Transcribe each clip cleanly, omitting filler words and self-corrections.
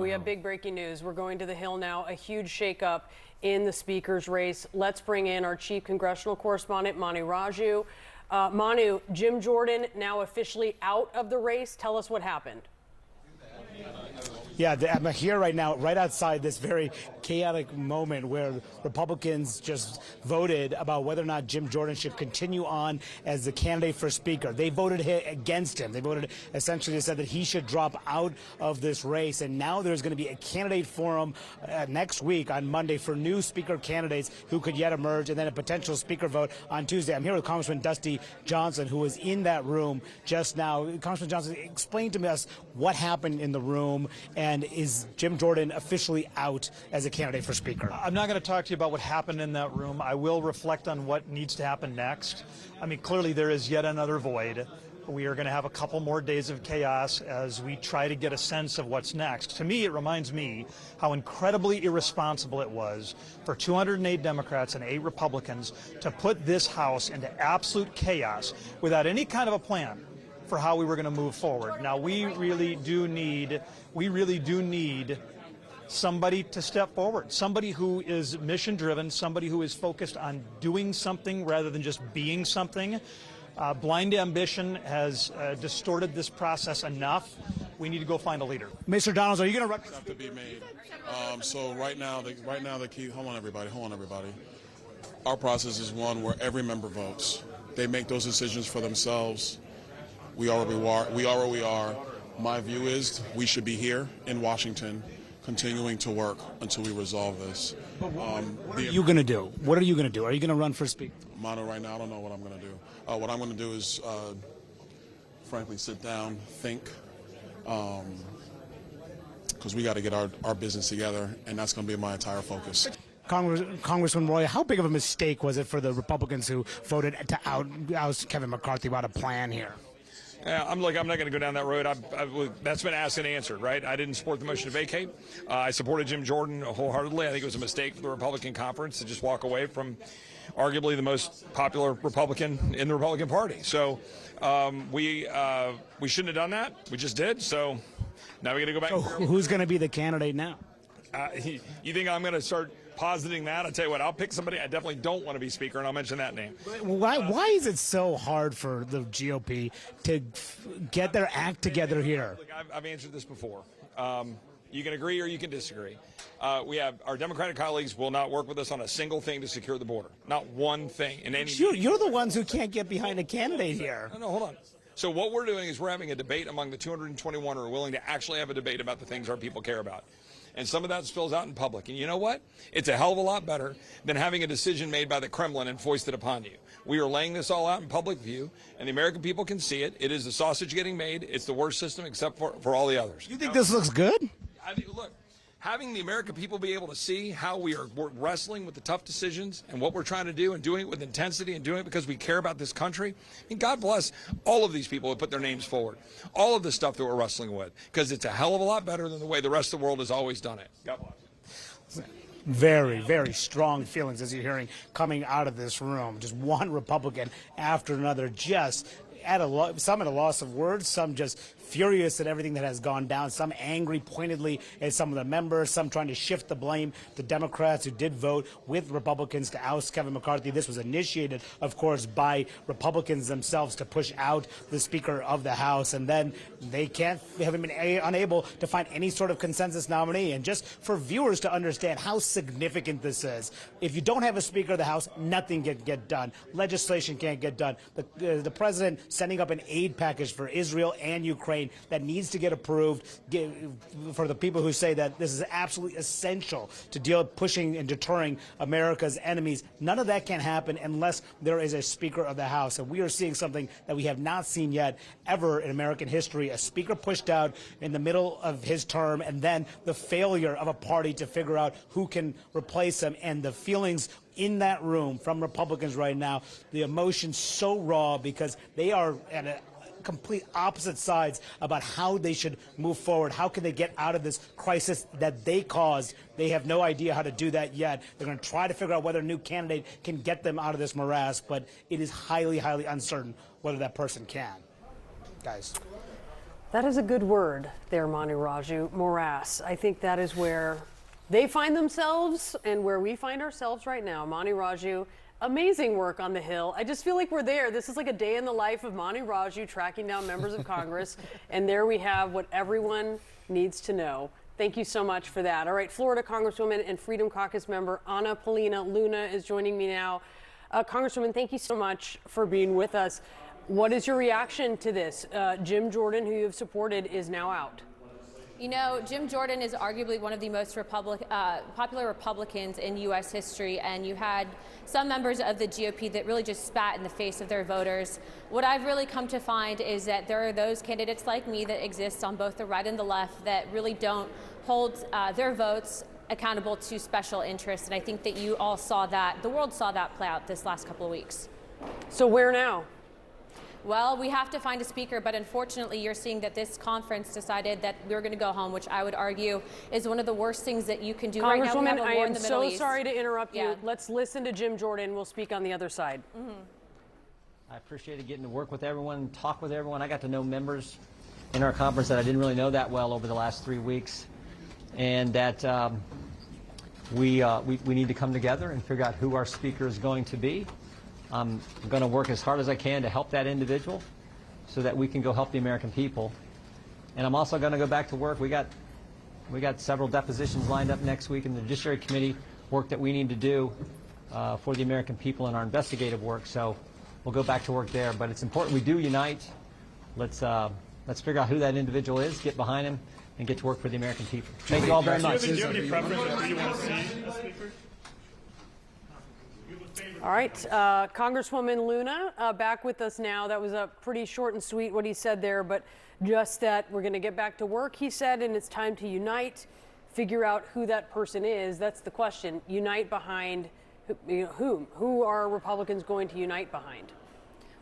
we have big breaking news. We're going to the Hill now. A huge shakeup in the speaker's race. Let's bring in our chief congressional correspondent, Manu Raju. Manu, Jim Jordan now officially out of the race. Tell us what happened. Yeah, I'm here right now, right outside this very chaotic moment where Republicans just voted about whether or not Jim Jordan should continue on as the candidate for Speaker. They voted against him. They voted essentially said that he should drop out of this race. And now there's going to be a candidate forum next week on Monday for new Speaker candidates who could yet emerge, and then a potential Speaker vote on Tuesday. I'm here with Congressman Dusty Johnson, who was in that room just now. Congressman Johnson, explain to us what happened in the room, and is Jim Jordan officially out as a candidate for Speaker? I'm not going to talk to you about what happened in that room. I will reflect on what needs to happen next. I mean, clearly there is yet another void. We are going to have a couple more days of chaos as we try to get a sense of what's next. To me, it reminds me how incredibly irresponsible it was for 208 Democrats and 8 Republicans to put this House into absolute chaos without any kind of a plan for how we were going to move forward. Now, we really do need somebody to step forward, somebody who is mission-driven, somebody who is focused on doing something rather than just being something. Blind ambition has distorted this process enough. We need to go find a leader. Mr. Donalds, are you going to have to be made? So right now the key. Hold on, everybody. Our process is one where every member votes. They make those decisions for themselves. We are where we are. My view is we should be here in Washington, continuing to work until we resolve this. What are you going to do? What are you going to do? Are you going to run for Speaker? Manu, right now, I don't know what I'm going to do. What I'm going to do is, frankly, sit down, think, because we got to get our business together, and that's going to be my entire focus. Congressman Roy, how big of a mistake was it for the Republicans who voted to oust Kevin McCarthy without a plan here? Yeah, I'm not going to go down that road. That's been asked and answered, right? I didn't support the motion to vacate. I supported Jim Jordan wholeheartedly. I think it was a mistake for the Republican conference to just walk away from arguably the most popular Republican in the Republican Party. So we shouldn't have done that. We just did. So now we got to go back. So who's going to be the candidate now? You think I'm going to start positing that? I'll tell you what, I'll pick somebody I definitely don't want to be Speaker, and I'll mention that name. Why is it so hard for the GOP to get their act together here? Look, I've answered this before. You can agree or you can disagree. We have our Democratic colleagues will not work with us on a single thing to secure the border. Not one thing. In any. You're the ones who can't get behind a candidate here. No, hold on. So what we're doing is we're having a debate among the 221 who are willing to actually have a debate about the things our people care about. And some of that spills out in public. And you know what? It's a hell of a lot better than having a decision made by the Kremlin and foisted upon you. We are laying this all out in public view, and the American people can see it. It is the sausage getting made. It's the worst system except for all the others. You think this looks good? I mean, look, having the American people be able to see how we're wrestling with the tough decisions and what we're trying to do and doing it with intensity and doing it because we care about this country. I mean, God bless all of these people who put their names forward. All of the stuff that we're wrestling with, because it's a hell of a lot better than the way the rest of the world has always done it. God bless. Very, very strong feelings as you're hearing coming out of this room. Just one Republican after another, just some at a loss of words, some just furious at everything that has gone down, some angry pointedly at some of the members, some trying to shift the blame to Democrats who did vote with Republicans to oust Kevin McCarthy. This was initiated, of course, by Republicans themselves to push out the Speaker of the House, and then they haven't been unable to find any sort of consensus nominee. And just for viewers to understand how significant this is, if you don't have a Speaker of the House, nothing can get done. Legislation can't get done. The president setting up an aid package for Israel and Ukraine that needs to get approved for the people who say that this is absolutely essential to deal with pushing and deterring America's enemies. None of that can happen unless there is a Speaker of the House. And we are seeing something that we have not seen yet ever in American history, a Speaker pushed out in the middle of his term, and then the failure of a party to figure out who can replace him, and the feelings in that room from Republicans right now, the emotions so raw because they are at a complete opposite sides about how they should move forward. How can they get out of this crisis that they caused? They have no idea how to do that yet. They're going to try to figure out whether a new candidate can get them out of this morass, but it is highly, highly uncertain whether that person can. Guys. That is a good word there, Mani Raju. Morass. I think that is where they find themselves and where we find ourselves right now. Mani Raju, amazing work on the Hill. I just feel like we're there. This is like a day in the life of Mani Raju tracking down members of Congress. And there we have what everyone needs to know. Thank you so much for that. All right, Florida Congresswoman and Freedom Caucus member Anna Paulina Luna is joining me now. Congresswoman, thank you so much for being with us. What is your reaction to this? Jim Jordan, who you have supported, is now out. You know, Jim Jordan is arguably one of the most popular Republicans in U.S. history, and you had some members of the GOP that really just spat in the face of their voters. What I've really come to find is that there are those candidates like me that exist on both the right and the left that really don't hold their votes accountable to special interests, and I think that you all saw that, the world saw that play out this last couple of weeks. So where now? Well, we have to find a speaker, but unfortunately you're seeing that this conference decided that we're going to go home, which I would argue is one of the worst things that you can do right now. We have a war in the Middle East. So sorry to interrupt you. Yeah. Let's listen to Jim Jordan. We'll speak on the other side. I appreciated getting to work with everyone, talk with everyone. I got to know members in our conference that I didn't really know that well over the last 3 weeks, and that we need to come together and figure out who our speaker is going to be. I'm going to work as hard as I can to help that individual so that we can go help the American people. And I'm also going to go back to work. We got several depositions lined up next week in the Judiciary Committee, work that we need to do for the American people in our investigative work. So we'll go back to work there. But it's important we do unite. Let's figure out who that individual is, get behind him, and get to work for the American people. Thank you all very much. Do you have any preference of who you want to see as speaker? All right, Congresswoman Luna, back with us now. That was a pretty short and sweet what he said there, but just that we're going to get back to work, he said, and it's time to unite, figure out who that person is. That's the question. Unite behind whom? Who are Republicans going to unite behind?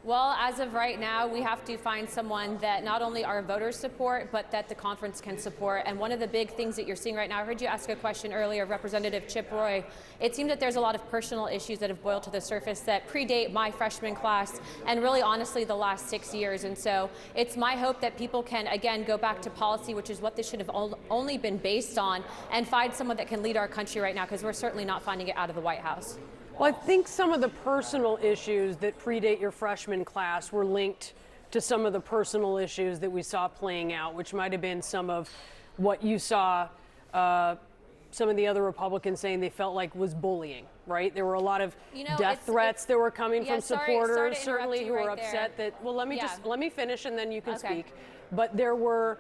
Well, as of right now, we have to find someone that not only our voters support, but that the conference can support. And one of the big things that you're seeing right now, I heard you ask a question earlier of Representative Chip Roy. It seems that there's a lot of personal issues that have boiled to the surface that predate my freshman class and really honestly the last 6 years. And so it's my hope that people can, again, go back to policy, which is what this should have only been based on, and find someone that can lead our country right now, because we're certainly not finding it out of the White House. Well, I think some of the personal issues that predate your freshman class were linked to some of the personal issues that we saw playing out, which might have been some of what you saw some of the other Republicans saying they felt like was bullying, right? There were a lot of death threats that were coming from supporters, certainly, who were upset that, well, let me finish and then you can speak. But there were,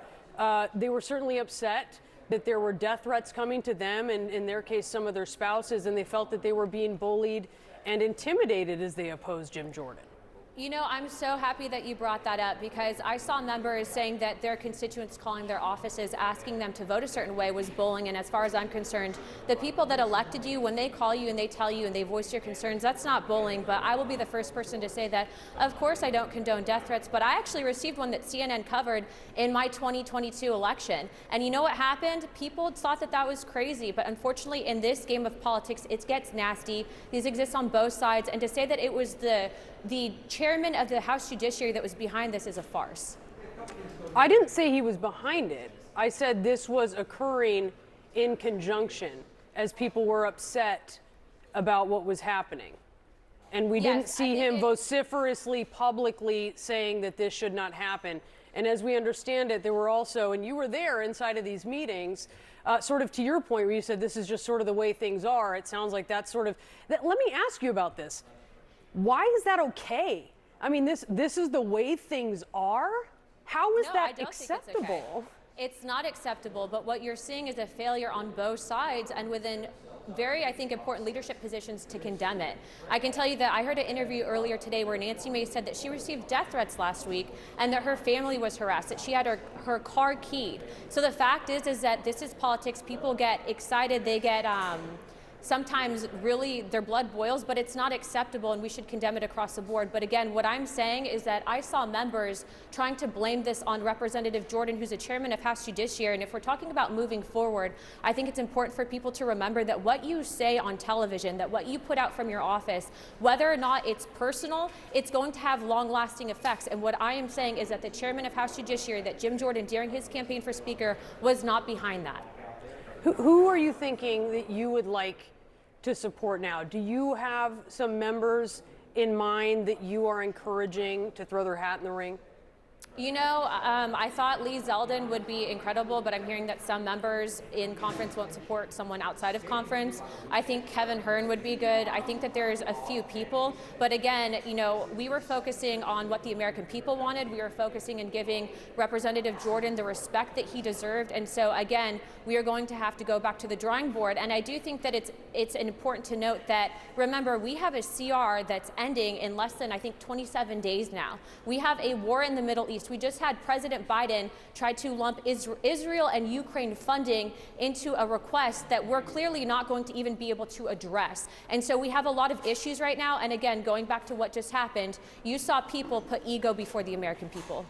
they were certainly upset that there were death threats coming to them, and in their case, some of their spouses, and they felt that they were being bullied and intimidated as they opposed Jim Jordan. You know, I'm so happy that you brought that up, because I saw members saying that their constituents calling their offices, asking them to vote a certain way was bullying. And as far as I'm concerned, the people that elected you, when they call you and they tell you and they voice your concerns, that's not bullying. But I will be the first person to say that, of course, I don't condone death threats, but I actually received one that CNN covered in my 2022 election. And you know what happened? People thought that that was crazy. But unfortunately, in this game of politics, it gets nasty. These exist on both sides. And to say that it was the chairman of the House Judiciary that was behind this is a farce. I didn't say he was behind it. I said this was occurring in conjunction as people were upset about what was happening. And we didn't see him vociferously, publicly saying that this should not happen. And as we understand it, there were also, and you were there inside of these meetings, sort of to your point where you said this is just sort of the way things are. It sounds like that's sort of, let me ask you about this. Why is that okay? I mean, this is the way things are? How is that acceptable? It's not acceptable, but what you're seeing is a failure on both sides and within very, I think, important leadership positions to condemn it. I can tell you that I heard an interview earlier today where Nancy Mace said that she received death threats last week and that her family was harassed, that she had her car keyed. So the fact is that this is politics. People get excited, they get sometimes really their blood boils, but it's not acceptable and we should condemn it across the board. But again, what I'm saying is that I saw members trying to blame this on Representative Jordan, who's a chairman of House Judiciary. And if we're talking about moving forward, I think it's important for people to remember that what you say on television, that what you put out from your office, whether or not it's personal, it's going to have long-lasting effects. And what I am saying is that the chairman of House Judiciary, that Jim Jordan, during his campaign for Speaker, was not behind that. Who are you thinking that you would like to support now? Do you have some members in mind that you are encouraging to throw their hat in the ring? You know, I thought Lee Zeldin would be incredible, but I'm hearing that some members in conference won't support someone outside of conference. I think Kevin Hern would be good. I think that there's a few people, but again, you know, we were focusing on what the American people wanted. We were focusing and giving Representative Jordan the respect that he deserved, and so again, we are going to have to go back to the drawing board. And I do think that it's important to note that, remember, we have a CR that's ending in less than, I think, 27 days now. We have a war in the Middle East. We just had President Biden try to lump Israel and Ukraine funding into a request that we're clearly not going to even be able to address. And so we have a lot of issues right now. And again, going back to what just happened, you saw people put ego before the American people.